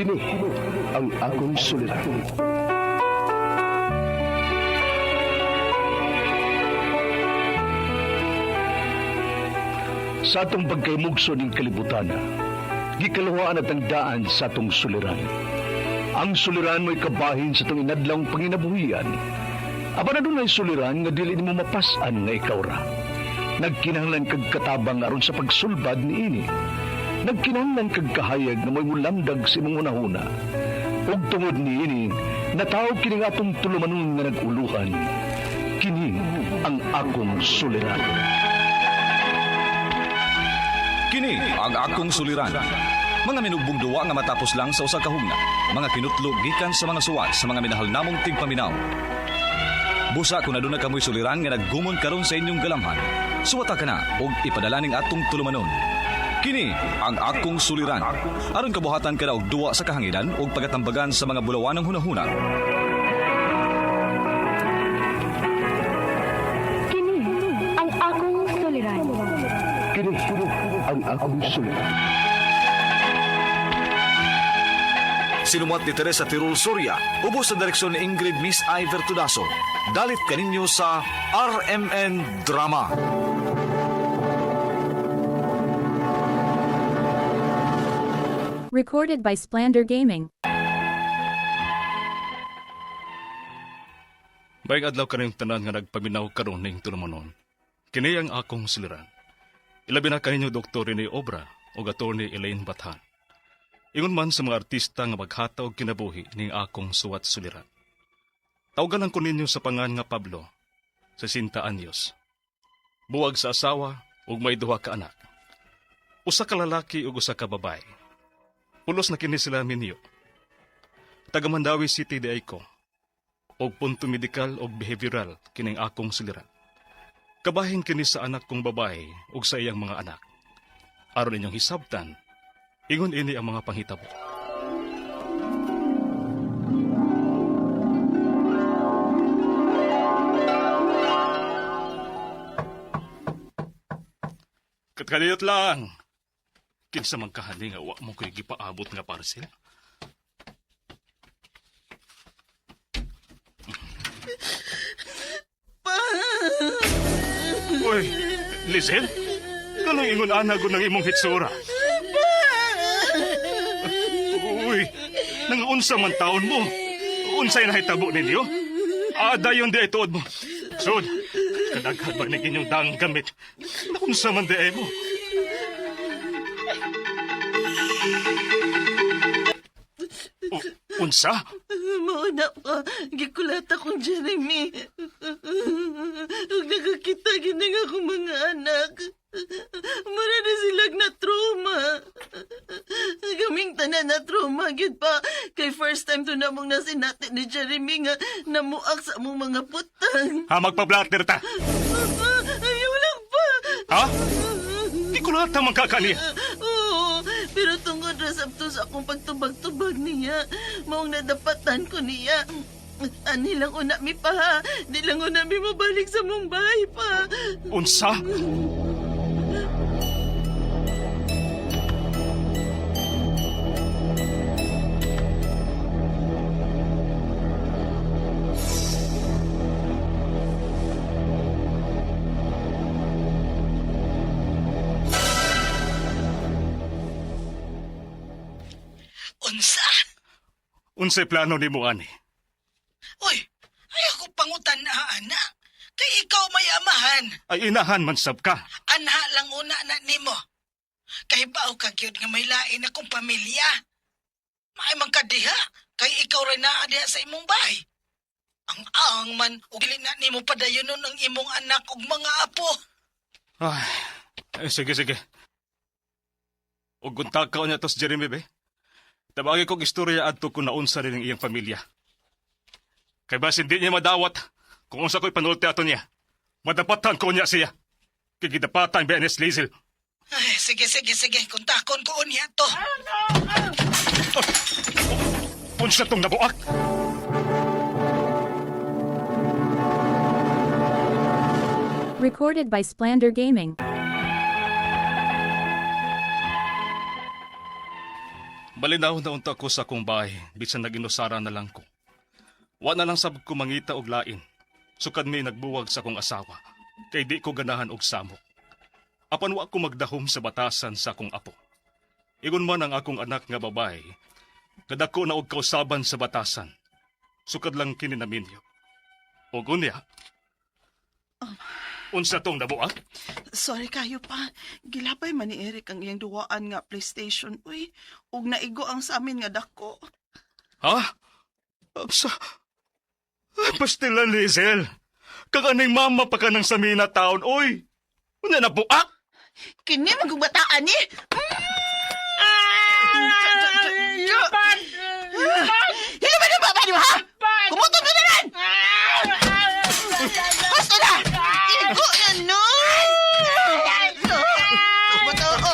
Kini ang akong suliran. Sa atong pagkaymugso ng kalibutan, gikalawaan at ang daan sa atong suliran. Ang suliran mo'y kabahin sa itong inadlang panginabuhian. Aba na doon ay suliran nga dili mo mapasan nga ikaw ra. Nagkinahanglan kag katabang aron sa pagsulbad ni ini. Nagkinahanglan kag kahayag na mo'y mulamdag sa imong unahuna. Ug tungod ni ini, natawag kini nga atong tulumanon nga naguluhan. Kini ang akong suliran. Kini ang akong suliran. Mga minugbong duwa nga matapos lang sa usa ka hugna. Mga kinutlog gikan sa mga suwat sa mga minahal namong tigpaminaw. Busa kung aduna kamoy suliran nga naggumon karon sa inyong galamhan. Suwata ka na og ipadala ning atong tulumanon. Kini ang akong suliran. Aron kabuhatan ka na og duwa sa kahanginan og pagatambagan sa mga bulawanong hunahuna. Kini ang akong suliran. Kini ang akong suliran. Sinumat ni Teresa Tirul Soria, ubos sa direksyon ni Ingrid Miss Iver Tudaso. Dalit kaninyo sa RMN Drama. Recorded by Splander Gaming. Bayang adlaw ka rin tanan nga nagpaminaw karon ning tulumanon. Kini ang akong suliran. Ilabi na kaninyo Dr. Rene Obra o Attorney Elaine Bathan. Ingon man sa mga artista nga maghata og kinabuhi ning akong suwat suliran. Tawagan ko ninyo sa pangan nga Pablo, 60 anyos. Buwag sa asawa ug may duha ka anak. Usa ka lalaki ug usa ka babae. Pulos na kini sila minyo. Taga Mandawi City di ay ko. Og punto medikal og behavioral kining akong suliran. Kabahin kini sa anak kong babae ug sa iyang mga anak. Aron inyong hisabtan, ingon ini ang mga panghitabo. Katkaniyot lang. Kinsa man kahani nga wa mo ko'y gipaabot nga parcel. Uy, Lizel? Kanang ingon ana ko ng imong hitsura. Uy, nangaunsa man taon mo. Unsay nahitabo ninyo? Dayon di ay tuod mo. Sud, kadaghan ba ning inyong daang gamit? Naunsa man di ay mo? Unsa? Mauna pa, gikulat akong Jeremy. Huwag nakakita ginang akong mga anak. Mara na silang na trauma. Kaming tanan na trauma, gid pa. Kay first time to namong nasinati ni Jeremy nga namuak sa among mga putang. Magpa-blatter ta. Ayaw lang pa. Ha? Di ko lahat naman kakaliya. Oo, pero tungod ra sabto sa akong pagtubag-tubag niya, maong nadapatan ko niya. Ani lang una mi pa ha. Di lang una mi mabalik sa Mumbai pa. Unsa? Unsa? Unsay plano ni mo, ani? Uy, ay ako pangutan na, anak. Kay ikaw may amahan. Ay inahan man sab ka. Anha lang una na nimo. Kay bao ka gyud nga may lain akong pamilya. Maay man ka diha, kay ikaw rin naa diha sa imong bahay. Ang man, ug dili na nimo padayonon ang imong anak ug mga apo. Ay, sige. Ug gunta ka niya tos Jeremy, be. Tabagi kong istorya adto kung naunsa rin ang iyang pamilya. Kay bas hindi niya madawat kung unsa ko'y panulte ato niya. Madapatan ko niya siya. Kigidapatan ba Ines Lizel. Ay, sige. Kuntakon ko unya to. Unsa tong nabuak? Recorded by Splander Gaming. Malinaw na unta ko sa akong bahay, bisan naginusara na lang ko. Wa na lang sab ko mangita og lain. Sukad may nagbuwag sa akong asawa, kay di ko ganahan og samok. Apan wa ko magdahom sa batasan sa akong apo. Ingon man ang akong anak nga babae, kadako na og kausaban sa batasan. Sukad lang kini naminyo. Og unya, unsa tong nabuak? Sorry kayo pa. Gilapay man ni Eric ang iyang duwaan nga PlayStation. Uy, ug naigo ang sa amin nga dako. Ha? Sa... Pastilan, Lizel. Kakaning mama pa ka ng samina taon, oy. Una na buak? Kini magbataan ni. Hindi ba ba niyo, ha? Kumutong na rin! Basta na! Igo na, no! Kumutong ko!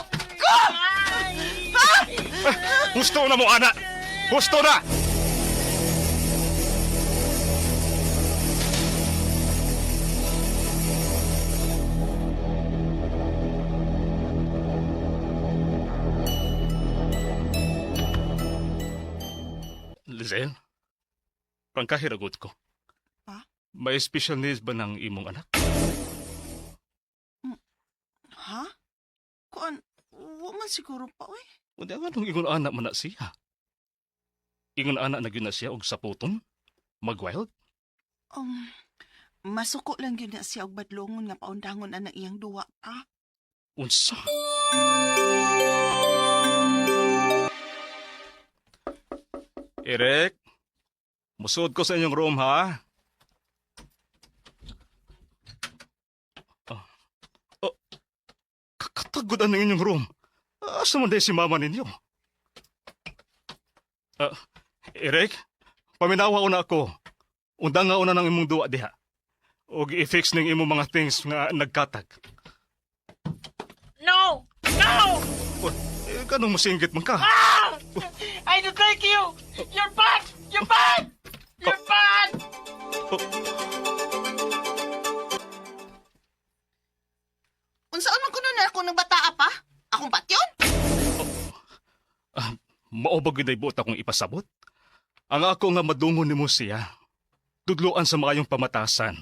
Ha? Gusto na mo, anak. Gusto na! Lizel, pangkahiragot ko. Ha? May special needs ba ng imong anak? Ha? Kuan, man siguro pa, uy. Unya nga nung ingon anak man na siya. Ingon anak na gyud na siya og saputon? Mag-wild? Masuko lang yun na siya og badlongon nga paundangon na iyang duwa, ha? Unsa? Eric, musod ko sa inyong room, ha? Kakatagodan ng inyong room. Asa man day si mama ninyo? Eric, paminawa una ako. Undang nga una ng imong duwa diha. Og i-fix ning imong mga things nga nagkatag. No! No! Kanong masinggit man ka? I don't like you! You're bad! You're bad! You're bad! Unsaon man kuno na ako ng bataa pa? Akong patyon? Maobag yun ay buot akong ipasabot. Ang ako nga madungon ni mo siya. Tudluan sa mga yung pamatasan.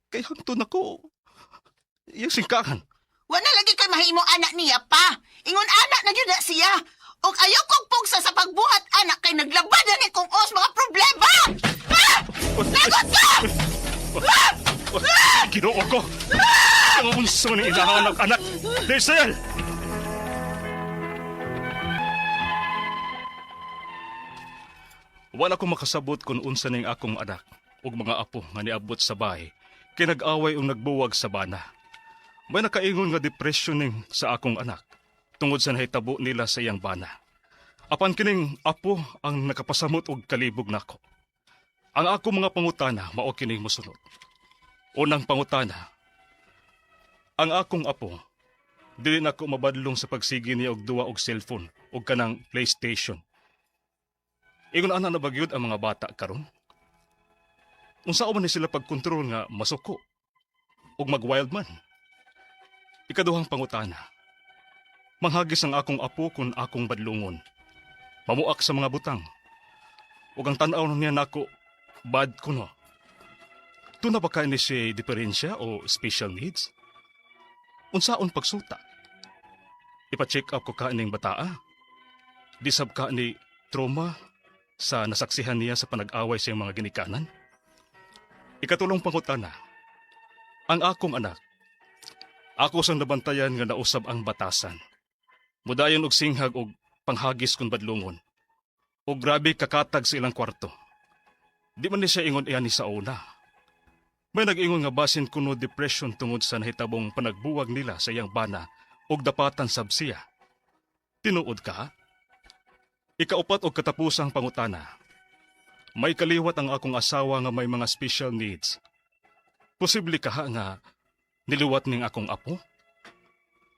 Kaya hangtod ako. Yung singkahan. Wala lagi kay mahimong anak niya pa. Ingon anak na yun na siya. Og ayaw kong pugsa sa pagbuhat anak kay naglabad na ni kong os mga problema. Ha? Lagot ka! Ginoo ko! Ang unsa ni inahanap anak. Diesel! Wala ko makasabot kung unsa ning akong anak ug mga apo nga niabot sa bahay kay nag-away o nagbuwag sa bana. May nakaingon nga depression ning sa akong anak tungod sa nahitabo nila sa iyang bana. Apan kining apo ang nakapasamot og kalibog nako. Ang ako mga pangutana mao kining mosunod. Unang pangutana, ang akong apo dili nako mabadlong sa pagsigi niya og duwa og cellphone ug kanang PlayStation. Ingon ana na bagyod ang mga bata karon. Unsa man ni sila pagkontrol nga masuko ug mag-wild man. Ikaduhang pangutana, manghagis ang akong apo kung akong badlungon. Mamuak sa mga butang. Ug ang tan-aw niya nako bad kuno. Tuna ba kayo ni siya diferensya o special needs? Unsaon pagsuta? Ipa-check up ko kaaning bataa? Disab ka ni trauma sa nasaksihan niya sa panag-away sa iyang mga ginikanan? Ikatulong pangutana, ang akong anak, ako sang nabantayan nga nausab ang batasan. Mudayon og singhag og panghagis kung badlungon. O grabe kakatag sa ilang kwarto. Di man ni siya ingon iyan ni sa una. May nag-ingon nga basin kuno depression tungod sa nahitabong panagbuwag nila sa iyang bana og dapatan sab siya. Tinuod ka ha? Ikaupat og katapusang pangutana. May kaliwat ang akong asawa nga may mga special needs. Posible ka ha nga niliwat ning akong apo?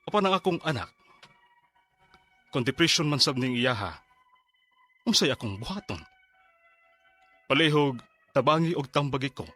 Apan ang akong anak? Kung depression man sab ning iyaha, unsay akong buhaton? Palihog, tabangi og tambagi ko.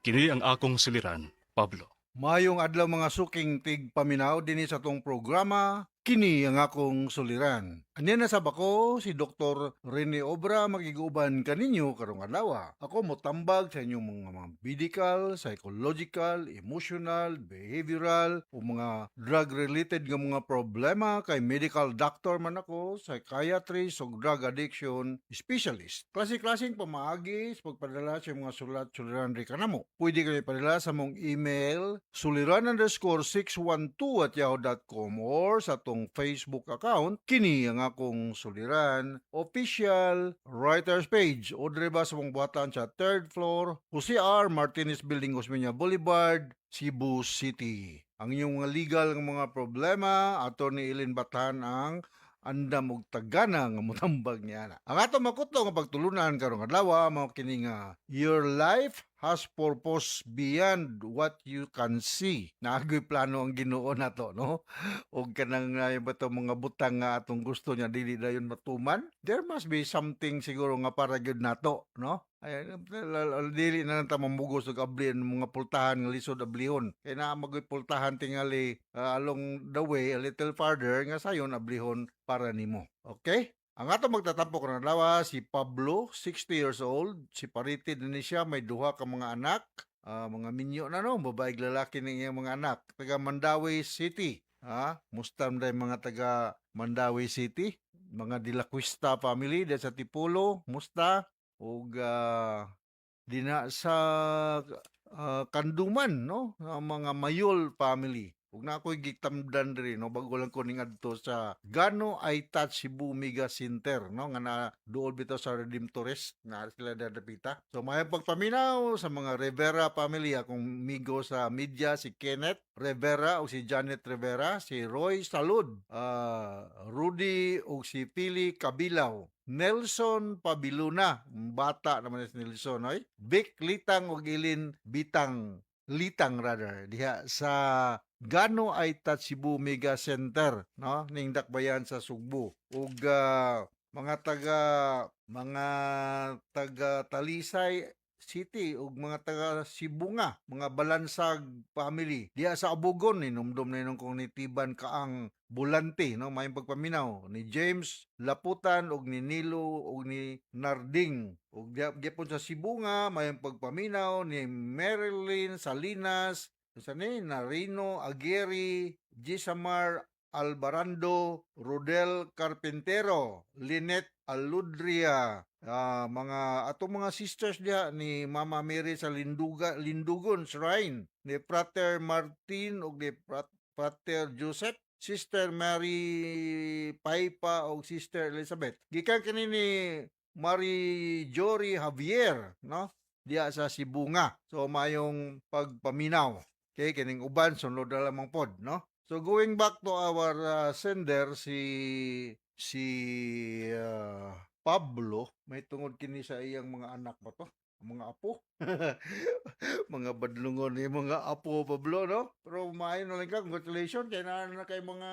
Kini ang akong suliran, Pablo. Mayong adlaw mga suking tig paminaw dinhi sa tong programa, kini ang akong suliran. Anya na sab ako si Dr. Rene Obra magiguban kaninyo karong adlaw. Ako motambag sa inyong mga medical, psychological, emotional, behavioral o mga drug-related nga mga problema kay medical doctor man ako, psychiatrist o drug addiction specialist. Klase-klaseng pamaagi sa pagpadala sa mga sulat-suliran ri kanamo. Pwede kayo padala sa mong email suliran_612@yahoo.com or sa tong Facebook account kini ang akong suliran official writers page o dire ba sa mong buhatan sa 3rd floor Jose R. Martinez Building, Osmeña Boulevard, Cebu City. Ang inyong mga legal nga mga problema Attorney Ellen Batan ang andam og tagana nga motambag niya. Ang ato makuto nga pagtulunan karong adlaw mao kini nga your life has purpose beyond what you can see. Naagoy plano ang Ginoo nato, no? Og kanang bato mga butang nga atong gusto niya dili dayon matuman. There must be something siguro nga para gyud nato, no? Ay, dili na lang ta mamugos og ablihan mga pultahan nga lisod ablihon. Kay naa magoy pultahan tingali along the way a little farther nga sayon ablihon para nimo. Okay? Ang ato magtatampok na lawa si Pablo, 60 years old. Si paritid ni siya, may duha ka mga anak. Mga minyo na no, babae lalaki ng iyang mga anak. Taga Mandawi City. Mustam day mga taga Mandawi City. Mga De La Cuesta family, dahil sa Tipolo, musta. O dina sa Kanduman, no? Mga Mayol family. Ug na ako'y gitamdan diri no bago lang ko ning adto sa Gano ay Touch Cebu Mega Center no nga na duol bitaw sa Redemptorist na sila dadapita. So may pagpaminaw sa mga Rivera family akong migo sa media si Kenneth Rivera o si Janet Rivera, si Roy Salud, Rudy o si Pili Kabilaw, Nelson Pabiluna, bata naman si Nelson, oy. Vic Litang o Ilin Litang rather diha sa Gano ay Touch Cebu Mega Center no ning dakbayan sa Sugbo ug mga taga Talisay City ug mga taga Sibunga, mga Balansag family diha sa Abugon hinumdum na nung kognitiban kaang Bulante no may pagpaminaw ni James Laputan ug ni Nilo ug ni Narding ug gyapon sa Sibunga may pagpaminaw ni Marilyn Salinas sa ni Narino Aguirre, Gisamar Albarando, Rodel Carpintero, Lynette Aludria, mga atong mga sisters diha ni Mama Mary sa Lindugon Shrine, ni Frater Martin ug ni Frater Joseph, Sister Mary Paipa ug Sister Elizabeth. Gikan kini ni Marie Jory Javier, no? Diya sa Sibunga. So mayong pagpaminaw. Okay, kining uban sunod na lamang pod, no? So going back to our sender si Pablo, may tungod kini sa iyang mga anak ba to? Mga apo. Mga badlungon ni mga apo Pablo, no? Pero maayo na lang ka, congratulations kay na kay mga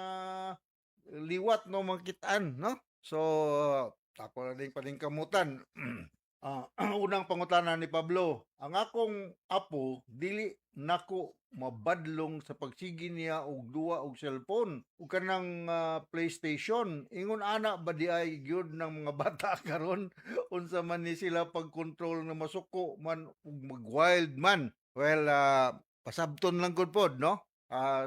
liwat no makitaan, no? So ako na ding paningkamutan. Unang pangutana ni Pablo, ang akong apo dili nako mabadlong sa pagsigi niya og duwa og cellphone ug kanang PlayStation. Ingon ana ba di ay gyud ng mga bata karon unsa man ni sila pag-control na masuko man ug mag-wild man. Well, pasabton lang gud pod no.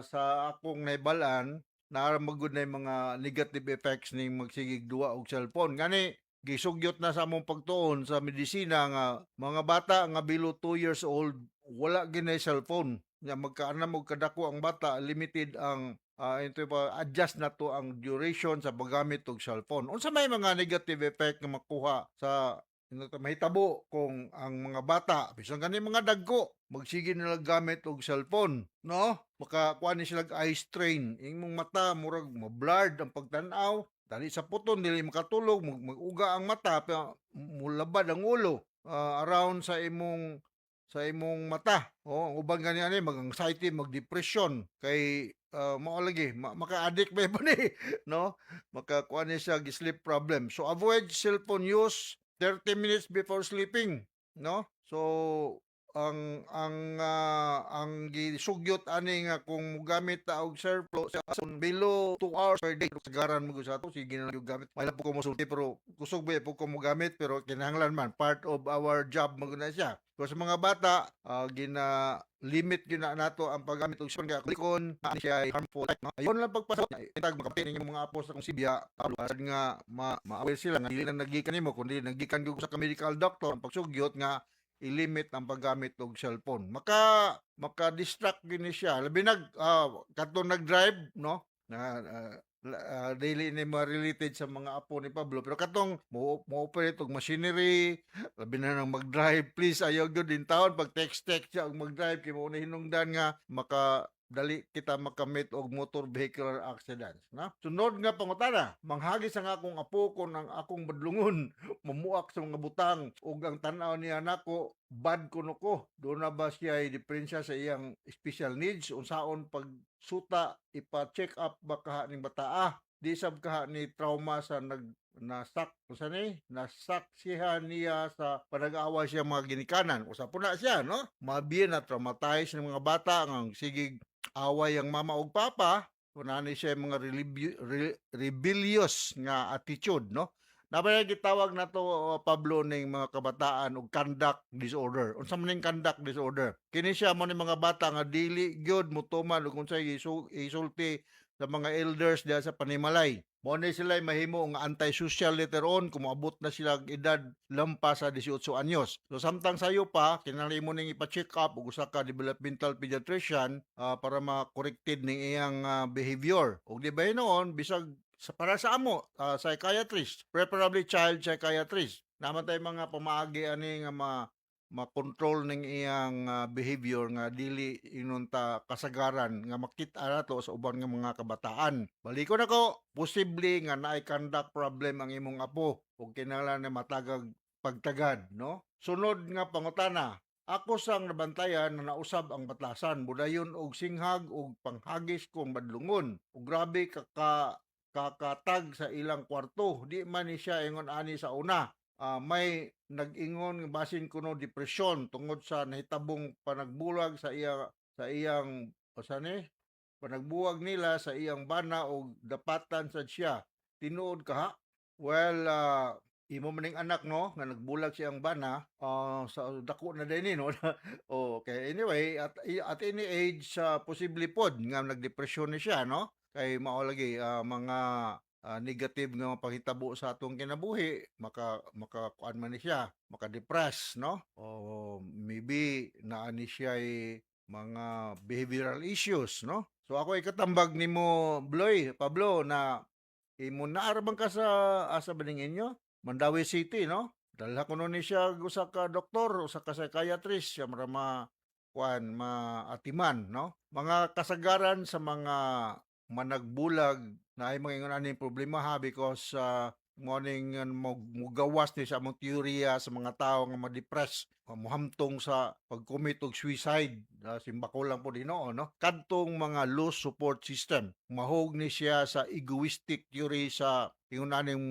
Sa akong naibalan naramagud na mga negative effects ning magsigig duwa og cellphone. Gani gisugyot na sa among pagtuon sa medisina nga mga bata nga below 2 years old wala ginay cellphone. Nya magkaanam og kadako ang bata, limited ang adjust na to ang duration sa paggamit og cellphone. Unsa may mga negative effect nga makuha sa mahitabo kung ang mga bata bisan kani mga dagko magsige nila gamit og cellphone, no? Makakuha ni sila eye strain, imong mata murag ma-blurred ang pagtan-aw. Dali sa puton, dili makatulog, mag-uga ang mata, mulabad ang ulo around sa imong mata. Ang ubang ganyan mag-anxiety, mag-depression. Kay, mao lagi, maka-addict ba ba ni? No? Makakuha niya siya sleep problem. So, avoid cellphone use 30 minutes before sleeping. No? So, ang gisugyot ani nga kung mogamit ta og surplus sa below 2 hours per day kasagaran mo sa ato sige na yung gamit may po ko mosulti pero kusog ba po ko mogamit pero kinahanglan man part of our job mo na siya. So sa mga bata gina limit gina nato ang paggamit og sipon kaya kon ani siya ay harmful no. Ayon lang pagpasok itag makapin yung mga apos sa kung sibya kasad nga ma-aware sila nga dili na nagikan nimo kundi nagikan gyud sa medical doctor ang pagsugyot nga i-limit ang paggamit og cellphone. Maka-distract gini siya. Labi kadtong nag-drive, no? Daily ni related sa mga apo ni Pablo. Pero katong mo-operate og machinery, labi na nang mag-drive, please, ayaw gyud din taon. Pag text siya og mag-drive, kaya mo na hinungdan nga, dali kita makamit og motor vehicular accidents na sunod nga pangutana manghagis ang akong apo ko ng akong badlungon mamuak sa mga butang ug ang tan-aw niya nako bad kuno ko do na ba siya ay diferensya sa iyang special needs unsaon pag suta ipa-check up ba kaha ning bata di sab kaha ni trauma sa nasak nasaksihan niya sa panag-aaway siya mga ginikanan usa po na siya no mabiya na traumatize ng mga bata ang sigig away ang mama ug papa kunani siya mga rebellious nga attitude no nabaya gitawag nato Pablo ning mga kabataan og conduct disorder unsa man ning conduct disorder kini siya mo ning mga bata nga dili gyud motuman ug unsay isulti sa mga elders diha sa panimalay mo ni sila mahimo nga anti-social later on kung moabot na sila edad lampas sa 18 anyos. So samtang sayo pa kinahanglan mo ning ipa-check up ug usa ka developmental pediatrician para ma-corrected ning iyang behavior. Ug di ba noon bisag para sa amo psychiatrist, preferably child psychiatrist. Naman tay mga pamaagi ani nga ma-control ning iyang behavior nga dili inunta kasagaran nga makita nato sa uban nga mga kabataan. Baliko na ko, posible nga naay conduct problem ang imong apo ug kinahanglan na matagag pagtagad, no? Sunod nga pangutana, ako sang nabantayan na nausab ang batlasan, budayon og singhag og panghagis kong badlungon. Ug grabe kakatag sa ilang kwarto, di man ni siya ingon ani sa una. May nag-ingon basin kuno depresyon tungod sa nahitabong panagbulag sa iyang panagbuwag nila sa iyang bana o dapatan sa siya tinuod ka well imo maning anak no nga nagbulag siyang bana sa dako na din no okay anyway at any age posible pod nga nagdepresyon ni siya no kay mao lagi mga negative nga panghitabo sa atong kinabuhi maka kuan man ni siya maka-depress no o maybe naani siya mga behavioral issues no so ako ikatambag nimo Pablo na imo naarabang ka sa asa baning inyo Mandawi City no dalha kuno ni siya usa ka doktor usa ka psychiatrist siya maatiman no mga kasagaran sa mga managbulag na ay mga ingon aning problema ha because morning mugawas ni sa among teorya sa mga tao nga ma-depress muhamtong sa pag-commit og suicide simbako lang po dinoo no kadtong mga low support system mahog ni siya sa egoistic theory sa ingon aning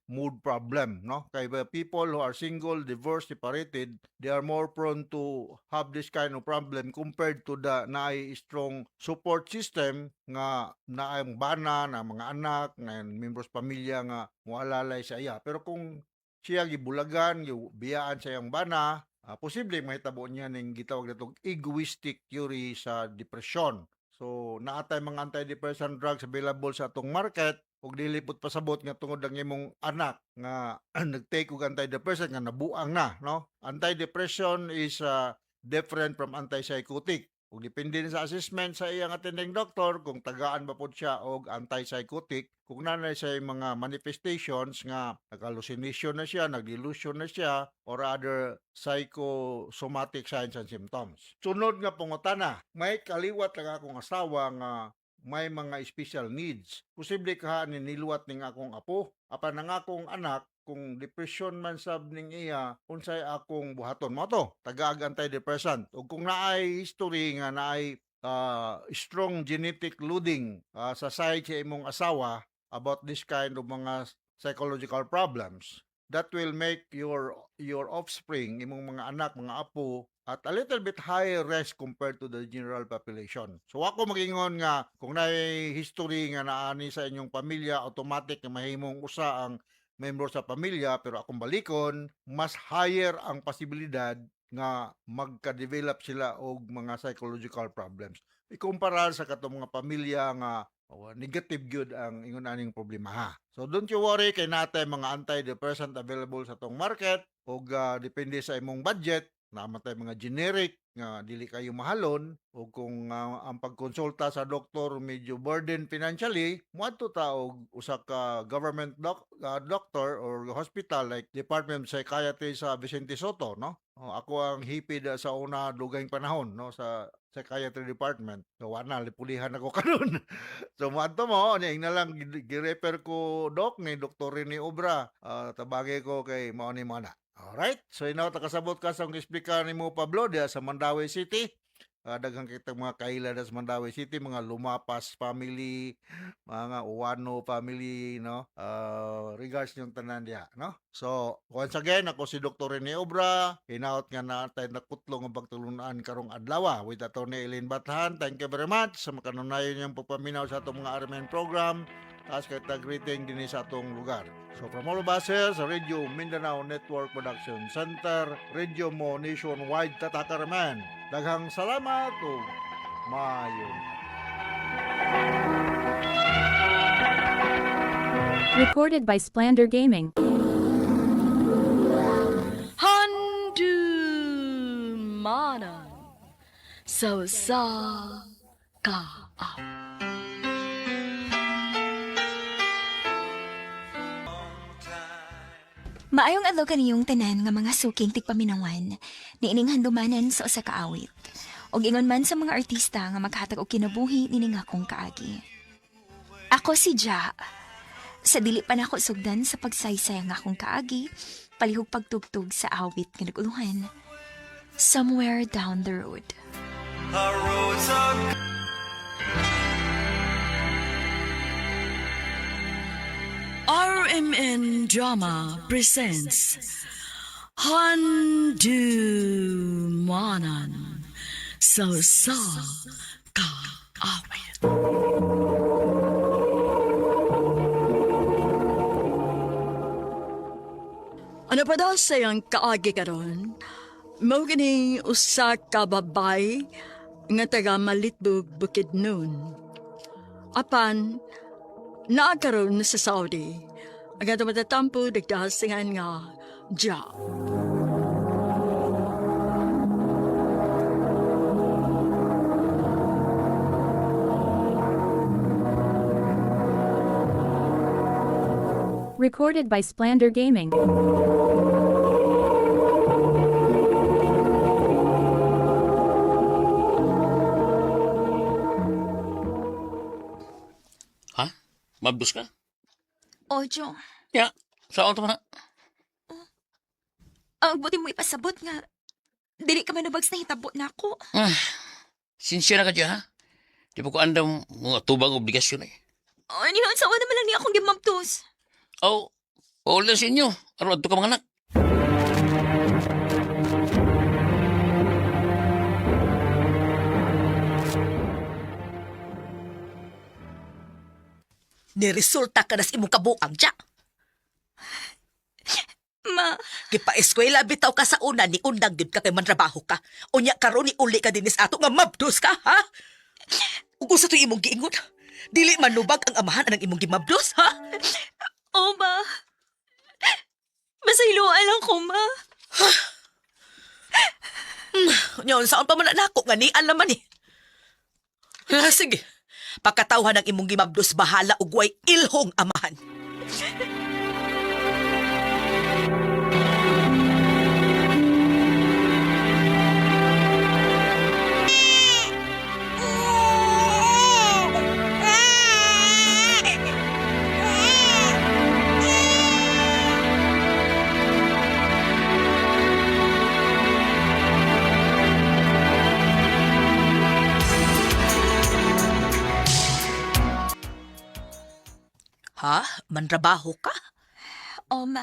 mood problem no kay people who are single divorced separated they are more prone to have this kind of problem compared to the naay strong support system nga naay bana na mga anak na members pamilya nga moalalay sa iya pero kung siya gibulagan gibiyaan sa iyang bana posible mahitabo niya ning gitawag natong egoistic theory sa depression. So naatay mga antidepressant drugs available sa atong market ug dili pud pasabot nga tungod ang imong anak nga nagtake og antidepressant nga nabuang na no. Antidepression is different from antipsychotic. Ug depende sa assessment sa iyang attending doctor kung tagaan ba pod siya og antipsychotic kung nanay siya mga manifestations nga nag-hallucination na siya, nag-delusion na siya or other psychosomatic signs and symptoms. Sunod nga pangutana, may kaliwat lang akong asawa nga may mga special needs. Posible ka ni niluwat ning akong apo, apan ang akong anak kung depression man sab ning iya unsay akong buhaton mo to tagag antidepressant ug kung naay history nga naay strong genetic loading sa side sa imong asawa about this kind of mga psychological problems that will make your offspring, imong mga anak, mga apo, at a little bit higher risk compared to the general population. So ako magingon nga kung naay history nga naani sa inyong pamilya, automatic nga mahimong usa ang member sa pamilya, pero akong balikon, mas higher ang posibilidad nga magka-develop sila og mga psychological problems. Ikumpara sa katong mga pamilya nga negative gyud ang ingon aning problema ha. So don't you worry kay natay mga antidepressant available sa tong market og depende sa imong budget namatay mga generic nga dili kayo mahalon o kung ang pagkonsulta sa doktor medyo burden financially moadto ta og usa ka government doctor or hospital like Department of Psychiatry sa Vicente Soto, no? Ako ang hipid sa una dugayng panahon, no, sa Psychiatry Department. So wala lipulihan ako karon. So moadto mo ning na lang gi-refer ko doc ni Dr. Rene Obra. Tabagay ko kay mao ni mana. Alright, so inaw takasabot ka sa explica ni mo Pablo diya sa Mandaue City. Daghang kitang mga kaila sa Mandaue City, mga Lumapas family, mga Uwano family, no? Regards yung tanan diya, no? So, once again, ako si Dr. Rene Obra. Hinaot nga natin nakutlong ang pagtulunan karong adlaw with Atty. Elaine Bathan. Thank you very much sa makanunayon yung pagpaminaw sa atong mga RMN program. Taas kay tag-greeting din sa atong lugar. So from all of us here sa Radio Mindanao Network Production Center, Radio Mo Nationwide Tatakaraman. Daghang salamat o maayon. Recorded by Splander Gaming. Handumanan so sa ka. Maayong adlaw kaniyong tanan nga mga suking tigpaminawan niining handumanan sa usa ka awit. Og ingon man sa mga artista nga maghatag og kinabuhi nining akong kaagi. Ako si Ja. Sa dili pa nako sugdan sa pagsaysay nga akong kaagi, palihog pagtugtog sa awit nga naguluhan. Somewhere down the road. RMN Drama presents Handumanan so sa ka awit. Ano pa daw sayang kaagi karon? Mao gini usa ka babay nga taga Malitbog, Bukidnon. Apan naakaroon sa Saudi. Agad matatampo nagdasingan nga Ja. Recorded by Splander Gaming. Ha? Mabdos ka? Ojo, Ya, saan ito na? ang buti mo ipasabot nga dili ka manubags na hitabo na ako. Sinsya na ka dyan, ha? Di ba ko andam mga tubang obligasyon eh. Ninon sa naman lang ni akong gimabtos. Oh, all na sa inyo. Aron ato ka mga anak. Niresulta ka na sa imong kabuang, Ja. Ma, Gipa-eskwela bitaw ka sa una ni undang gyud ka kay mantrabaho ka. Unya karon ni uli ka dinis ato nga mabdos ka, ha? Ug sa to imong giingon, dili manubag ang amahan anang imong gimabdos, ha? o ma. Masayloan lang ko, ma. Nyon, saan pa man nako nga nian naman eh. Sige, pakatawhan ang imong gimabdos bahala ug way ilhong amahan. Ha? Mantrabaho ka? O ma,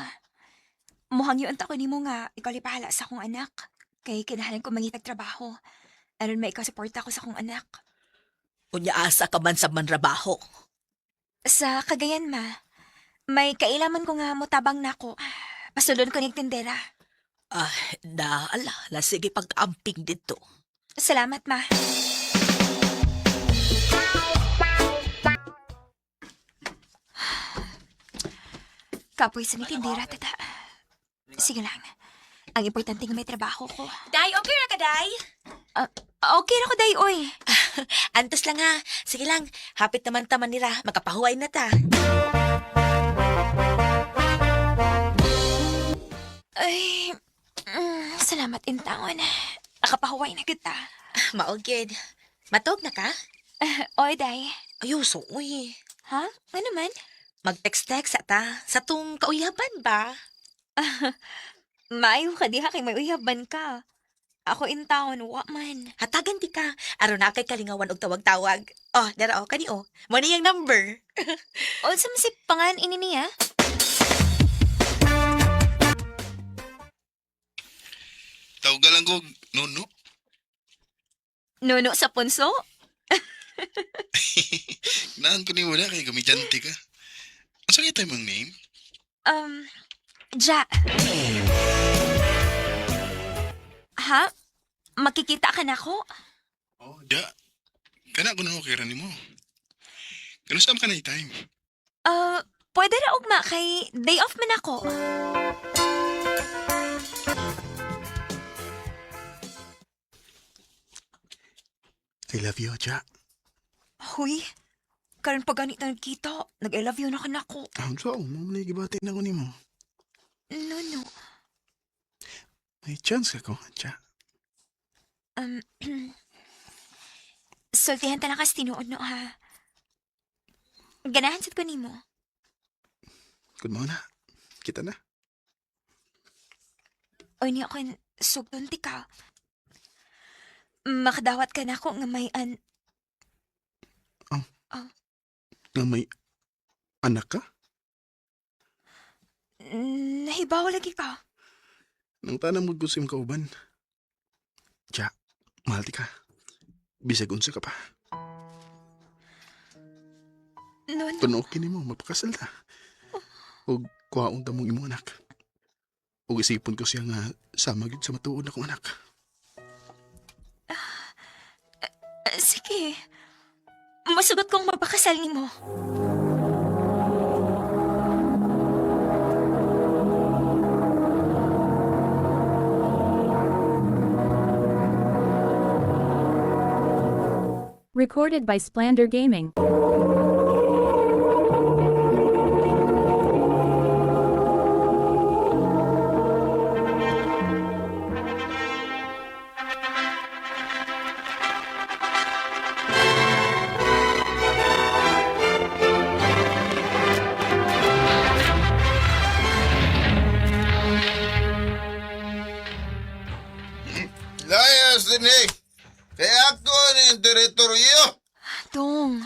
Muhangyo ta ko nimo nga ikaw lipahala sa akong anak. Kay kinahanglan ko mangitag trabaho. Aron may ikaw-suporta ko sa akong anak. Unya asa ka man sa manrabaho. Sa Cagayan, ma. May kailaman ko nga mutabang nako. Pasulod ko ning tindera. La sige pag-amping dito. Salamat, ma. Kapoy sa tindera, tata. Sige lang. Ang importante nga may trabaho ko. Day, okay ra ka, Day? Okay ra ko, day, oy. Antos lang ha. Sige lang, hapit naman taman nila. Makapahuway na ta. Ay, salamat intawan. Nakapahuway na kita. Maugid. Matog na ka? Oy, day. Ayuso, uy. Ha? Ano man? Mag-text-text ata. Sa tung kauyaban ba? Maayo ka diha kay may uyaban ka. Ako intawan, wa man. Hatagan di ka. Aron na kay kalingawan og tawag-tawag. Oh, dara o, kani o. Mo niyang number. O, sa masip pangan ini niya? Tawag lang ko, Nuno. Nuno sa punso? Naan ko ni mo na kay gamidyante ka. Asa kita mong name? Ja. Ha? Makikita ka na ko? Oh, da. Kana ko na okay ra nimo. Kanusam ka na time. Pwede ra ugma kay day off man ako. I love you, Ja. Huy, karon pa ganit na nagkita, nag-I love you na ka na ko. So, mamali gibati na ko nimo. Nuno. May chance ka ko, Ja. Sultihan ta na kas tinuod no ha. Ganahan sad ko nimo. Good mo na. Kita na. Oy niya ko sugton ti ka. Makadawat ka na ako nga may Nga may anak ka? nahibaw lagi ka. Nang tanang mo gusto yung kauban. Ja, mahal ti ka. Bisag unsa ka pa. Nuno. Panuokin mo, mapakasal ta. O kuhaon ta mong imong anak. O isipon ko siya nga sama gyud sa matuod akong anak. Sige. Masugot kong mapakasal ni mo. Recorded by Splander Gaming. Layas din eh! Kaya ako ng teritoryo! Dong.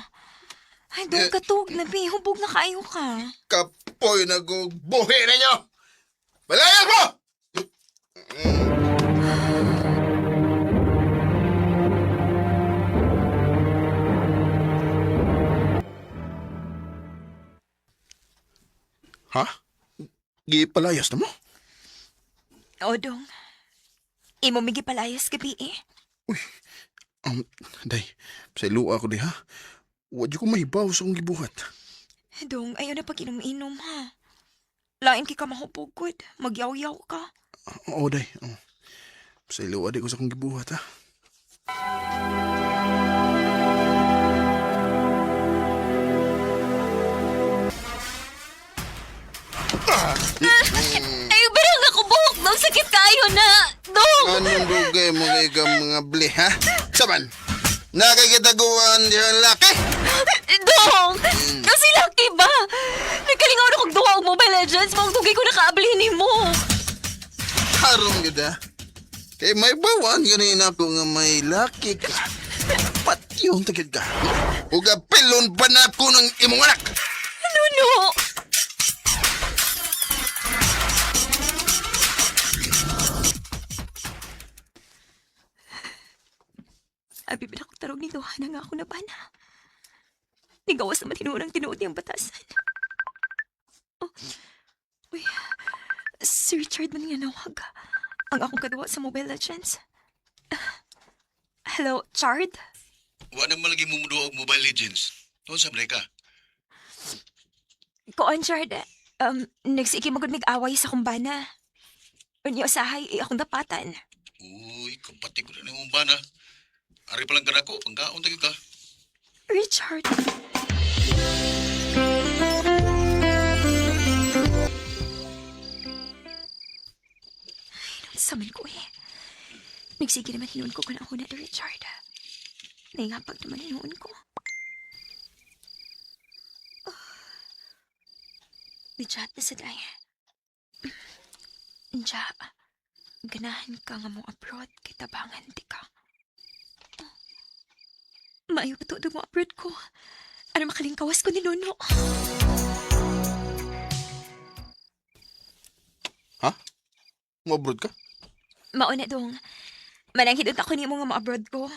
Ay, dong katog na, be. Hubog na kayo ka. Kapoy na buhi ninyo! Malayas mo! Ha? Gipalayas na mo? O, dong. Imo migi palayas gabi eh. Uy, day, sa ilua ako di ha. Wadyo ko mahibaw sa akong gibuhat. Dong, ayaw na pag inom-inom ha. Lain ki ka mahupugod. Magyaw-yaw ka. Oo, day. Sa ilua di ko sa akong gibuhat ha. Ay, barang ako buhok. Dong, sakit kayo na. Dong! Anong dugay mo kay ka mga bli ha? Saban, nakakitaguan diyan laki? Dong! Kasi laki ba? Nagkalingaw na kong duha og Mobile Legends. Mong tugay ko nakaablihin mo. Harong yun ha? Kay may bawan ganina ko nga may laki ka. Patyong tagid ka. Uga pilon pa na ko ng imong anak. Nuno! Abi ba akong tarong ni Duhana nga ako na bana. Nigawas naman hinuunang tinuod niyang batasan. Oh, uy, Sir Richard man nga nawag. Ang akong kadawa sa Mobile Legends. Hello, Chard? Wa na malagi mo mudo og Mobile Legends. Doon sa ka. Koan, Chard? Nagsiki magod mig-away sa kumbana. Unyo usahay, akong dapatan. Uy, kumpati ko na yung bana. Ari pa lang ko, pangkaon tayo ka. Richard. Ay, saman ko eh. Nagsige naman hinuon ko kung ako na ni Richard. Naingapag naman hinuon ko. Bijat na sa daya. Diya, ganahan ka nga mong abroad kay tabangan di ka. Maayo pa to mo abroad ko. Ano makalingkawas ko ni Nono? Ha? Mo-abroad ka? Mauna dong. Mananghidot ako ni mo nga ma-abroad ko.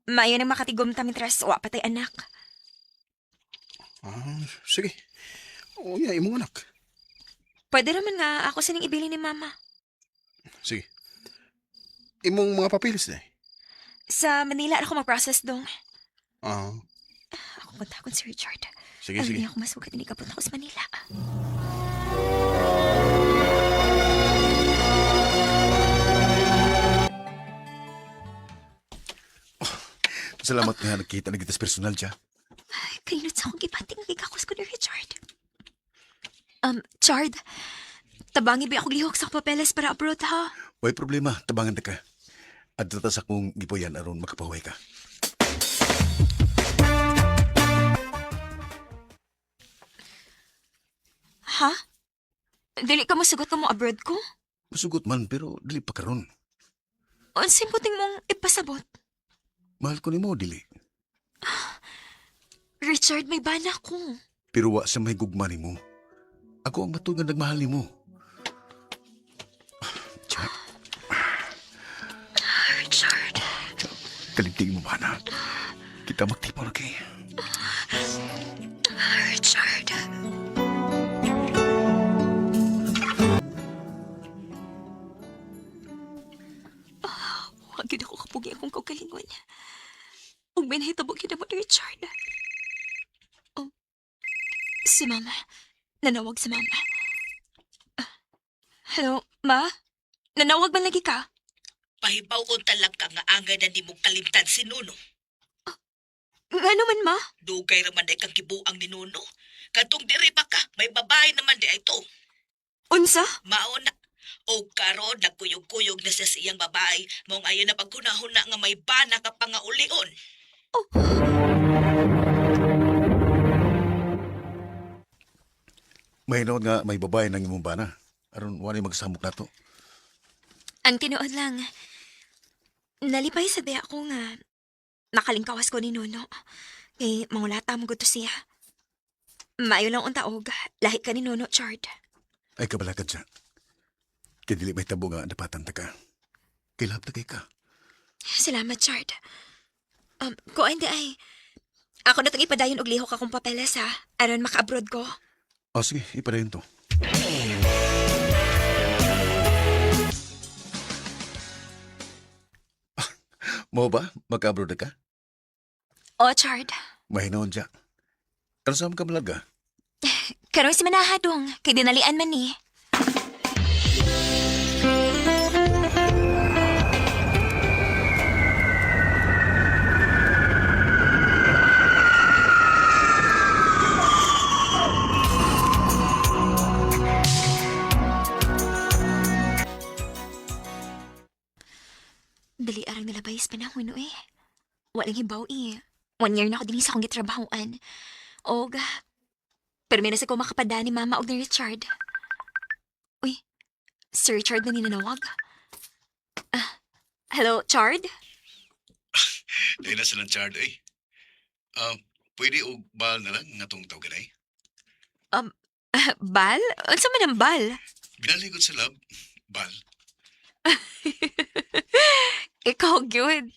Maayo nang makatigom tamitras o patay anak. Sige. O ya, imong anak. Pwede naman nga ako sining ibili ni Mama. Sige. Imong mga papilis na Sa Manila ako mag-process dong. Ako punta akong si Richard. Sige, Alam sige. niya ako masugat hindi ka punta ko sa Manila. Salamat nga nakita na kita personal siya. Ay, kainot sa akong gipating ang gigakos ko ni Richard. Chard, tabangi ba ako lihok sa papeles para abroad ha? Way problema, tabangan na ka. At tatas akong gipoyan aron makapahuay ka. Ha? Dili ka masugot na mo abroad ko? Masugot man, pero dili pa karon. Ang simputing mong ipasabot. Mahal ko ni mo, dili. Richard, may bana ko. Pero wa sa may gugma ni mo. Ako ang matugang nagmahal ni mo. Richard. Kaligtig mo ba na? Kita magtipaw na kay. Richard. Huwag yun ako kapugi akong kaugalingon. Huwag may nahitabog yun mo ni Richard. Oh, si Mama. Nanawag si Mama. Hello, Ma? Nanawag ba lagi ka? Pahibaw ko talag ka nga angay na di mo kalimtan si Nuno. Nga naman, Ma? Dugay raman ay kang kibuang ni Nuno. Katong diri pa ka, may babae naman di ay to. Unsa? Mauna. O karon nagkuyog-kuyog na sa siyang babae, mong ayon na pagkunahuna nga may bana ka pangaulion. May noon nga may babae nang imong bana. Aron wala magsamok nato. Ang tinuod lang, nalipay sa daya ko nga nakalingkawas ko ni Nuno. Kay mangulata mo gusto siya. Maayo lang untaog, lahi ka ni Nuno, Chard. Ay kabalakad siya. Kaya dili may tabo nga napatan ta ka. Kilap na kay ka. Salamat, Chard. Ko hindi ay, ako na itong ipadayon og lihok akong papeles ha, aron maka-abroad ko. O sige, ipadayon to. Mo ba? Mag-abroad na ka? O, Chard. Mahinoon siya. Ano sa mga malaga? Karoon si Manahadong, kay dinalian man ni. Dali arang nalabay sa panahon, no eh. Walang hibaw eh. 1 year na ako din sa akong gitrabahoan. Og, pero may nasa ko makapada ni Mama og ni Richard. Uy, Sir Richard na ninanawag. Hello, Chard? Dahil na silang chard eh. Pwede og bal na lang nga tong tawag ay. Bal? Ano man ang bal? Ginaligod sa lab, bal. Ikaw, good.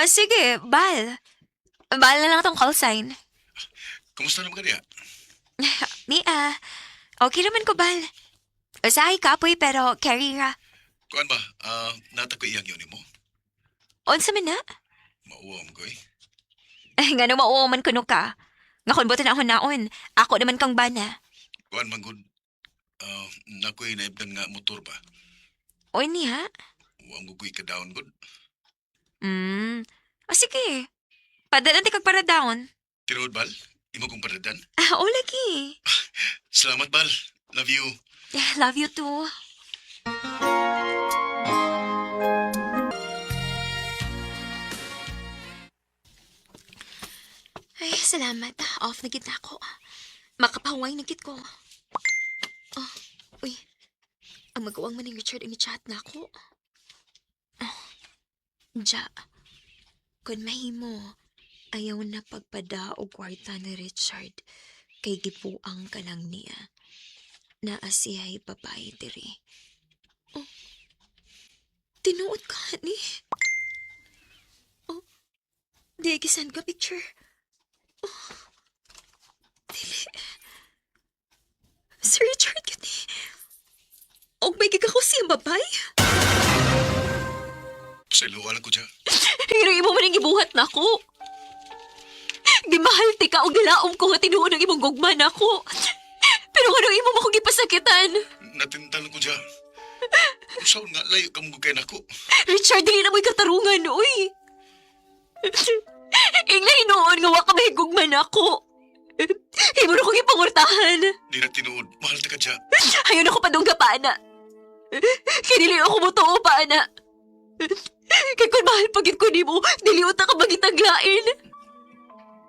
Sige, Bal. Bal na lang tong call sign. Kumusta naman ka niya? Okay naman ko, Bal. Usahay kapoy pero carry ra. Kuan ba? Natako iyang yun mo. Unsa man na? Mauwam ko eh. Nga no mauwaman kuno ka. Nga kun buti na ako naon. Ako naman kang bana. Kuan man gud. Nakoy naibdan nga motor ba? Oy niya? Uwam ko ka down gud. Sige. Padalan ti kag para down. Tinuod bal? Imo kong paradan? O lagi. Salamat bal. Love you. Love you too. Ay, salamat. Off na gid na ako. Makapahuway na gid ko. Uy. Ang magawang man ni Richard ang chat na ako. Ja. Kung mahimo, ayaw na pagpada o kwarta ni Richard. Kay gipuang ka lang niya. Naasiyay babae diri. Tinuod ka ni. Di gisan ka picture. Dili. Sir Richard yun eh. Og may gigako siyang babay. Sa iluwa lang ko dyan. Hirang imo man ang gibuhat na ako. Gimahal ti ka og gilaom ko nga tinuod ang imong gugma na ako. Pero ano imo mo kong gipasakitan? Natintan ko dyan. Kung saan nga layo ka mong gugay nako. Richard, dili na mo'y katarungan, uy. Ingay noon nga wa ka may gugma na ako. Imo na kong ipangurtahan. Di na tinuod. Mahal ta ka dyan. Ayaw na ko padungga pa, ana. Kinili ako mo to, pa, ana. Kaya kung mahal pagit ko ni mo, diliot na ka magitaglain.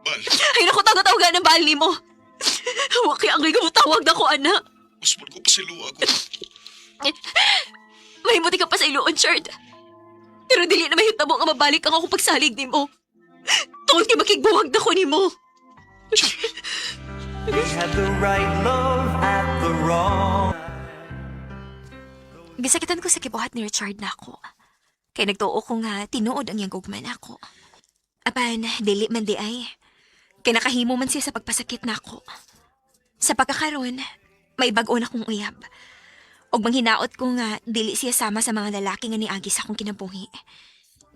Bal. Ayaw na ko taga-tawagan ng bahal ni mo. Waki ang ngay tawag na ko, ana. Uspon ko pa sa iluwa ko. Mahimuti ka pa sa iluon, Chard. Pero dili na mahitabo nga mabalik ang ako pagsalig ni mo. Tungod kay makigbuwag na ko ni mo. We had the right love at the wrong. Gisakitan ko sa kibuhat ni Richard na ako. Kaya nagtuo ko nga tinuod ang iyang gugman ako. Apan, dili man di ay. Kaya nakahimo man siya sa pagpasakit na ako. Sa pagkakaroon, may bago na kong uyab. Og manghinaot ko nga dili siya sama sa mga lalaki nga niagi sa akong kinabuhi.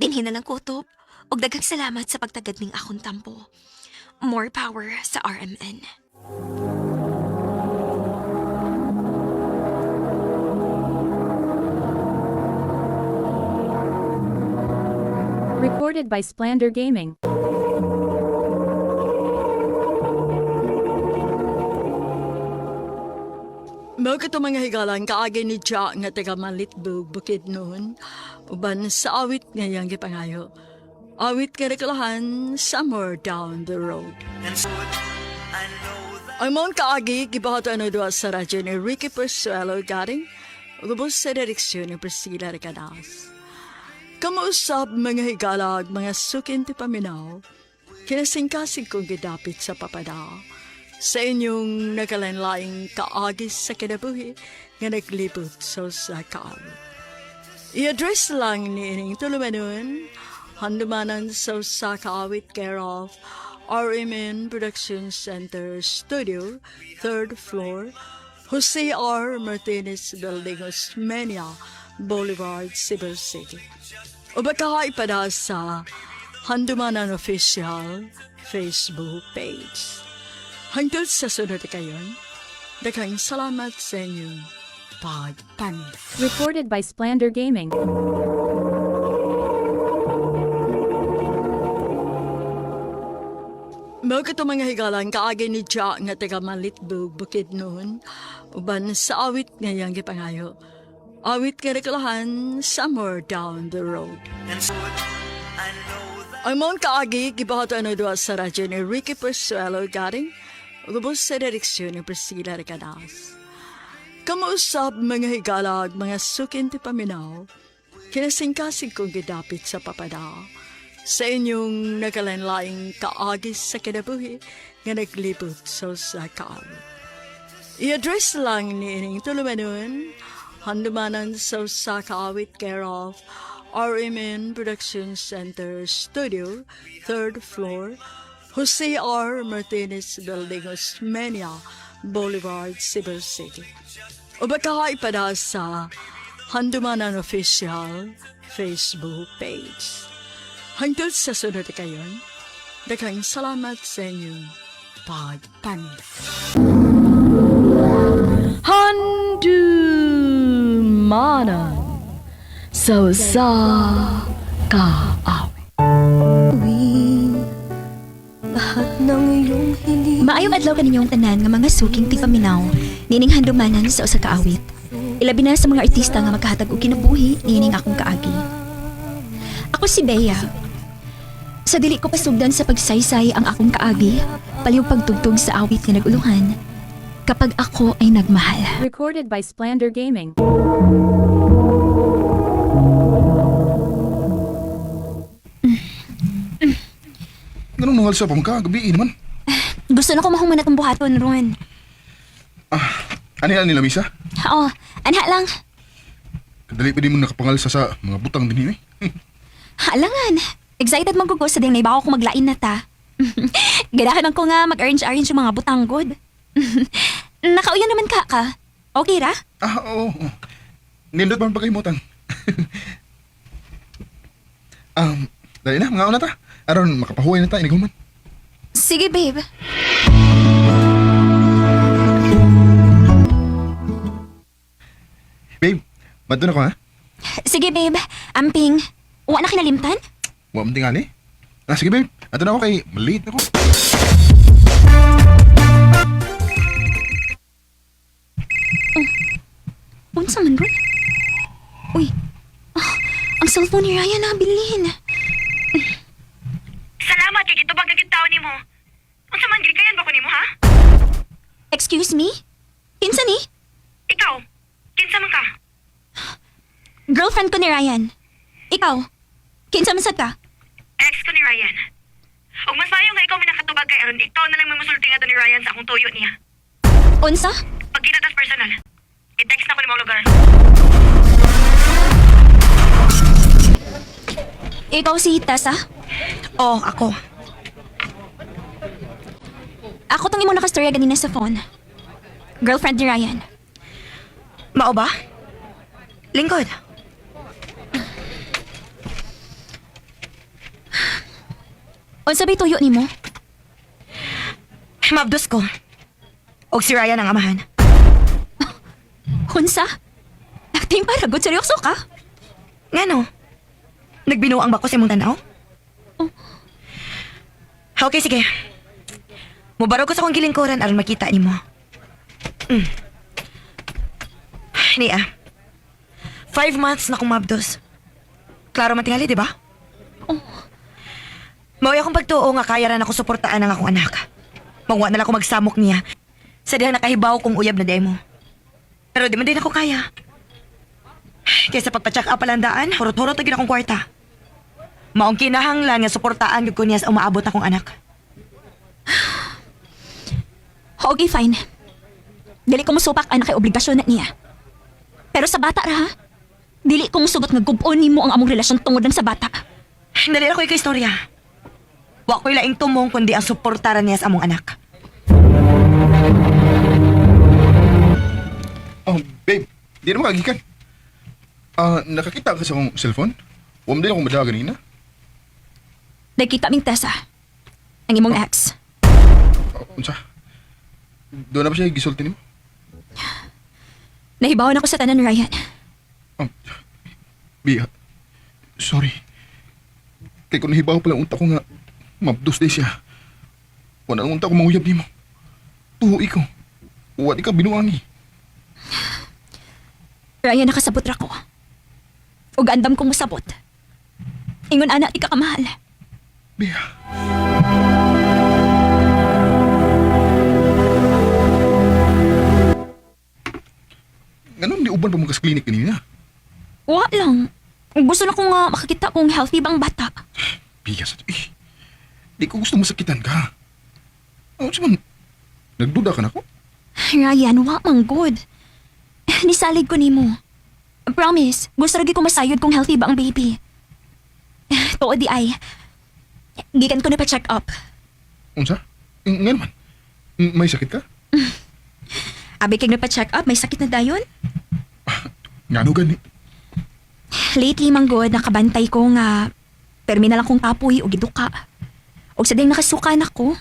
Dinhin na lang kutob og daghang salamat sa pagtagad ning akong tampo. More power sa RMN. Recorded by Splander Gaming. Mao kato mga higalan kaagi ni Jack nga taga Malitbog bukid noon uban sa awit nga yang gipangayo. Awit nga rekalahan somewhere down the road. Ang mga kaagi gibahato ano doa sa radyo ni Ricky Persuelo garing ubos sa direksyon ni Priscilla Ricadas. Kamuusap mga higalag mga sukin ti paminaw kinasingkasing kong gidapit sa papada. Sa inyong nakalanlaing kaagis sa kinabuhi nga naglibot sa kaawit. I-address lang ni ining tulumanon, handumanan sa kaawit care of RMN Production Center Studio, 3rd floor, Jose R. Martinez Building, Osmeña, Boulevard, Cebu City. O baka ipada sa Handumanan Official Facebook page. Hangtod sa sunod kayon, daghang salamat sa inyong pagpanda. Recorded by Splander Gaming. Mao kato mga higalan kaagi ni Jack nga taga Malitbog bukid noon uban sa awit nga yang gipangayo. Awit nga rekalahan somewhere down the road. Ang mga kaagi gibahato ano doa sa radyo ni Ricky Persuelo garing ubos sa direksyon ni Priscilla Ricadas. Kamuusap mga higalag mga sukin ti paminaw kinasingkasing kong gidapit sa papada. Sa inyong nakalanlaing kaagis sa kinabuhi nga naglibot sa kaawit. I-address lang ni ining tulumanon, handumanan sa kaawit care of RMN Production Center Studio, 3rd floor, Jose R. Martinez Building, Osmeña, Boulevard, Cebu City. O baka ipada sa Handumanan Official Facebook page. Hanggang sa sunod na kayon, daghang salamat sa inyong pagpanig. Handumanan sa kaaw. Maayong adlaw kaninyong tanan nga mga suking tipaminaw, nining handumanan sa usa ka awit. Ilabi na sa mga artista nga magkahatag og kinabuhi nining akong kaagi. Ako si Bea. Sa dili ko pasugdan sa pagsaysay ang akong kaagi, palihog pagtugtog sa awit nga naguluhan kapag ako ay nagmahal. Recorded by Splander Gaming. Ganun nangal sa pamka, gabi naman. Gusto na ko mahuman atong buhaton, Ron. Ano yan nila, Misa? Oo, anha lang. Kadali pa di mo nakapangal sa mga butang din eh. Halangan. Excited man ko sa ding naibaw ko maglain na ta. Ganahan ko nga mag-arrange yung mga butanggod. Nakauyan naman ka. Okay ra? Oo. Nindot man pa kayo motang. Dali na, mga una ta. Aron, makapahuay na ta, iniguman. Sige, babe. Babe, madto na ko ha? Sige, babe. Amping. Uwa na kinalimtan? Huwag mo tingali. Sige babe, ato na ako kay maliit na ko. Unsa man, Ron? Uy. Ang cellphone ni Ryan na bilhin. Salamat kay gitubag na gid taon nimo. Unsa man gilikayan ba ko nimo ha? Excuse me? Kinsa ni? Ikaw, kinsa man ka? Girlfriend ko ni Ryan. Ikaw? Kinsa man sad ka? Ex ko ni Ryan. Ug mas maayo nga ikaw minakatubag kay aron ikaw na lang may musulti nga to ni Ryan sa akong tuyo niya. Unsa? Pag ginatas personal, i-text na ko ni mga lugar. Ikaw si Tessa? Oh, ako. Ako tong imong nakastorya ganina sa phone. Girlfriend ni Ryan. Mao ba? Lingkod. Unsa bay tuyo nimo? Mabdos ko. Og si Ryan ang amahan. Unsa? Acting para good seryoso ka? Ngano? Nagbinuang ba ko sa imong tanaw? Okay, sige. Mubarog ko sa akong gilingkuran aron makita nimo. Nia, 5 months na akong mabdos. Klaro man tingali, di ba? Mauya akong pagtuo nga kaya rin ako suportaan ang akong anak. Magwa na lang ako magsamok niya. Sa dihang nakahibaw kong uyab na demo. Pero di man din ako kaya. Kaysa pagpa-check up palandaan, hurot-hurot na akong kwarta. Maong kinahanglan nga suportaan ko niya sa umaabot akong anak. Okay, fine. Dili ko musupak anak kay obligasyon na niya. Pero sa bata ra ha? Dili ko musugot nga gubon nimo ang among relasyon tungod lang sa bata. Dali ako ika-istorya. Wa ko'y laing tumong kundi ang suportaran niya sa among anak. Babe, di na makagikan. Nakakita ka sa akong cellphone? Huwag din akong madala ganina. Nagkita ming Tessa. Ang imong ex. Unsa? Doon na ba siya gisulti nimo? Nahibawan ako sa tanan ni Ryan. Bia, sorry. Kaya kung nahibaw pala unta ko nga, mabdos day siya. Wala nang unta ko manguyab nimo. Tuho ikaw. Huwag ikaw binuangi. Ryan, nakasabot ra ko. Ug andam kong musabot. Ingon anak, di ka kamahal. Bia. Ganun di uban pa mo kas klinik kanina? Wa lang. Gusto na ko nga makakita kung healthy bang bata. Bigas. Di ko gusto masakitan ka. Saman, nagduda ka na ko? Ryan, wa mang good. Nisalig ko nimo. Promise, gusto lagi ko masayod kung healthy ba ang baby. Tuod di ay. Gikan ko na pa-check up. Unsa? Nga naman. May sakit ka? Abi kay na pa-check up, may sakit na dayon. Ngano gani? Lately, manggod, nakabantay ko nga permi na lang kong kapoy o giduka. O sa ding nakasukan ako.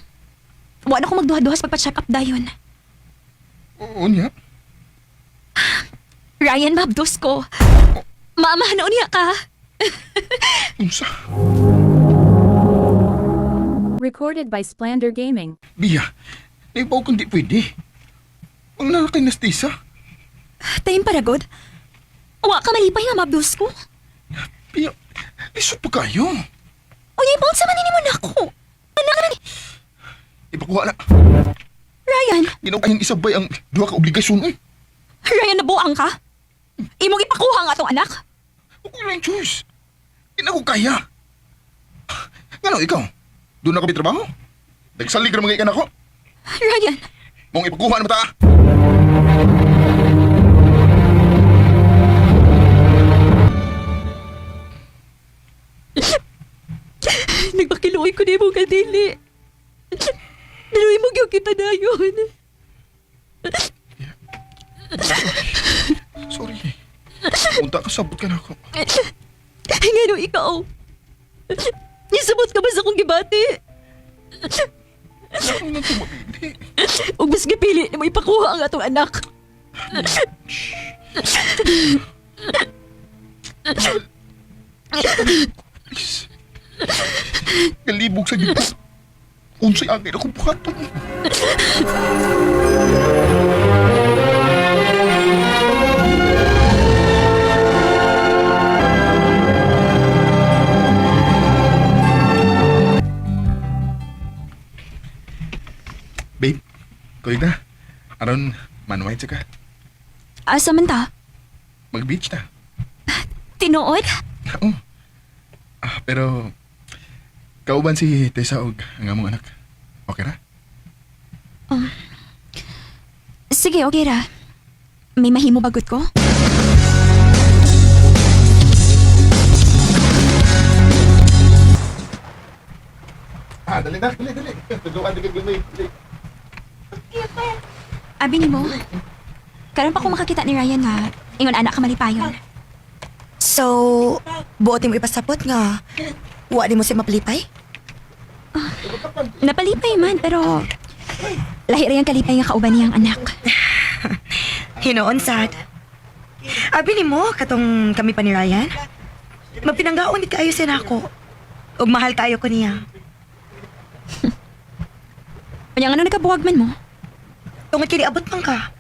Wa na ko magduha-duhas pagpa-check up dayon. Unya? Ryan, mabdos ko. Mama, ano niya ka? Unsa? Recorded by Splander Gaming. Biya, naibaw kung di pwede. Ang lalaki na stisa. Tayo paragod. Wa ka malipay nga mabdos ko. Biya, lisod pa kayo. O yung ibang sa manini mo na ako. Anak na ni... Ipakuha na. Ryan, Ginawang isabay ang duha ka obligasyon. Ryan, nabuang ka? Imong ipakuha nga atong anak? Okay lang, choice. Hindi na ko kaya. Ngano, ikaw? Doon na kami trabaho? Nagsalig ka ng mga ikan ako? Ryan, Mong ipakuha na mata. nagpakiluoy ko na mo kadili. Naluwi mo yung kita na yun. Sorry. Punta ka, sabot ka na ako. Ngano ikaw? Nisabot ka ba sa kong gibati? Ano na tumabili? Ug mas gipili na mo ipakuha ang atong anak. Please. Kalibog sa gito. Unsay agay akong buhaton. Babe, kulit na. Aron, manuwait ka. Asa man ta? Mag-beach na. Tinuod? Oo. Pero, kauban si Tessa og ang among anak. Okay ra? Sige, okay ra. May mahimo bagot ko? Dali na, dali. Tuduan di kagulay. Abi ni mo. Karon pa ko makakita ni Ryan nga ingon anak ka malipayon. So, buotin mo ipasapot nga. Wa di mo siya mapalipay? Napalipay man pero lahi ra yang kalipay nga kauban niyang anak. Hinoon sad. Abi ni mo, katong kami pa ni Ryan. Magpinanggaon di kaayo siya nako. Ug mahal kayo ko niya. Unya ano nakabuwag man mo? Tungod kini abot pang ka.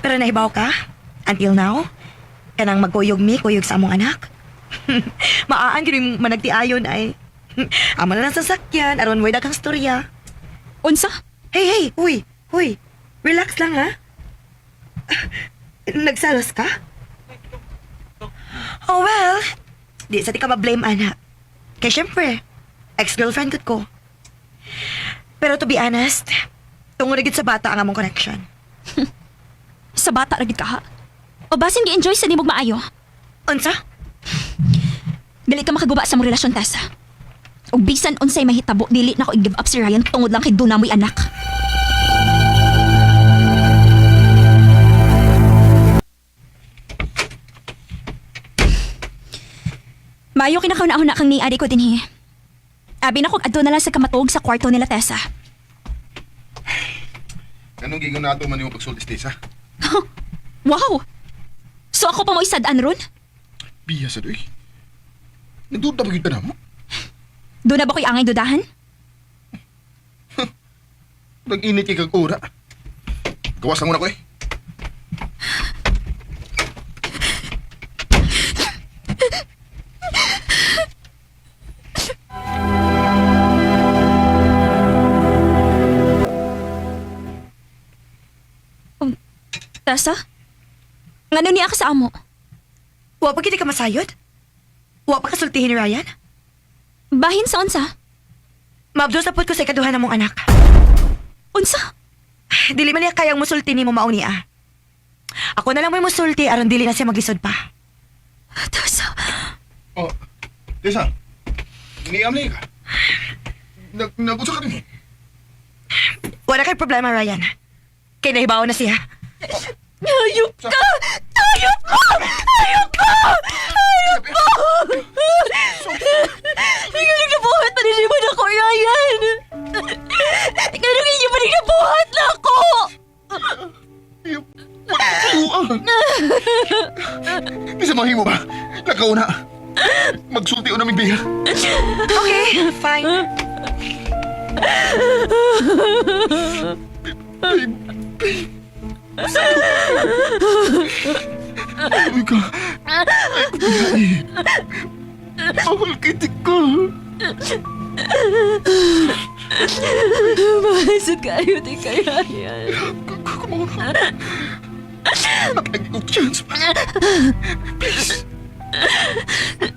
Pero nahibaw ka, until now, kanang magkuyog kuyog sa among anak. Maaan gini managtiayon ay. Ama na lang sasakyan, aron mo daghang storya. Unsa? Hey, huy. Relax lang ha. Nagsalos ka? Oh well, di sa ti ka ma-blame anak. Kaya syempre, ex-girlfriend ko. Pero to be honest, tungod na gid sa bata ang among connection. Sa bata ra gid ka ha? O basin gi-enjoy sa nimog maayo? Unsa? Dili ka makaguba sa mong relasyon, Tessa. O bisan unsay mahitabo, dili na ko i-give up si Ryan tungod lang kay Duna mo'y anak. Mayo kinakauna-una kang ni adi ko dinhi. Abi na kog adto na lang sa kamatuog sa kwarto nila, Tessa. Anong gigon nato man yung pagsultis, Tessa? Wow! So ako pa mo isadaan ron? Biya sa doy. Nagduda ba kita na mo? Doon na ba ko'y angay dudahan? Nag-init kay kag ura. Gawas lang muna ko eh. Tessa? Ngano niya ka sa amo? Wa pa gid ka masayod? Wa pa kasultihin ni Ryan? Bahin sa unsa? Mabdos na pud ko sa ikaduha na mong anak. Unsa? Dili man niya kayang musulti ni mo mao niya. Ako na lang may musulti aron dili na siya maglisod pa. Tessa, Oh, Tessa. Niamli ka. Nag-usap ka din. Wala kay problema, Ryan. Kay nahibaw na siya. Hayop ka! Hayop ka! Hayop ka! Hayop ka! Ikaw nabuhat pa rin naman ako, Ryan! Ikaw nabuhat na ako! Isamahin mo ba? Nakauna. Magsulti o naming biya. Okay, fine. Uy ka. Mahal kita ka. Mahasad kayo, di kaya yan. Kumauna. Nakagi ko chance pa. Please.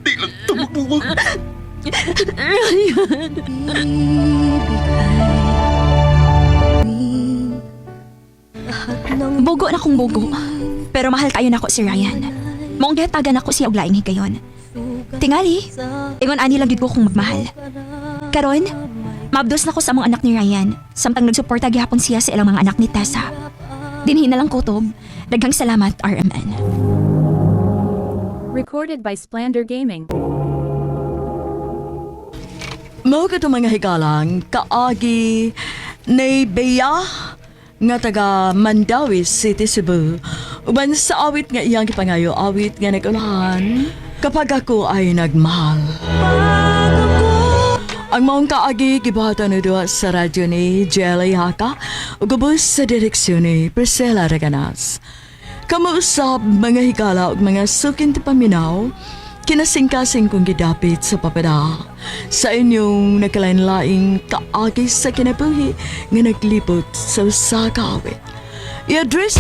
Di lang ito magbuwag. Ryan! bugo na kong bugo. Pero mahal kayo na ko si Ryan. Maong gihatagan ako siya og laing higayon. Tingali, ingon ani lang gid ko kung magmahal. Karon, mabdos na ko sa mga anak ni Ryan, samtang nagsuporta gihapon siya sa ilang mga anak ni Tessa. Dinhi na lang kutob. Daghang salamat, RMN. Recorded by Splander Gaming. Mao ka mga higalang kaagi ni Bea nga taga Mandawi City, Cebu. Uban sa awit nga iyang kipangayo, awit nga nagulahan kapag ako ay nagmahal. Ang maong kaagi gibuhatan na doon sa radyo ni Jelly Haka ug gubos sa direksyon ni Priscilla Reganas. Kamuusap mga higala ug mga sukin ti paminaw, kinasingkasing kong gidapit sa papada sa inyong nakalain-laing kaagi sa kinabuhi nga naglibot sa usa ka awit. I-address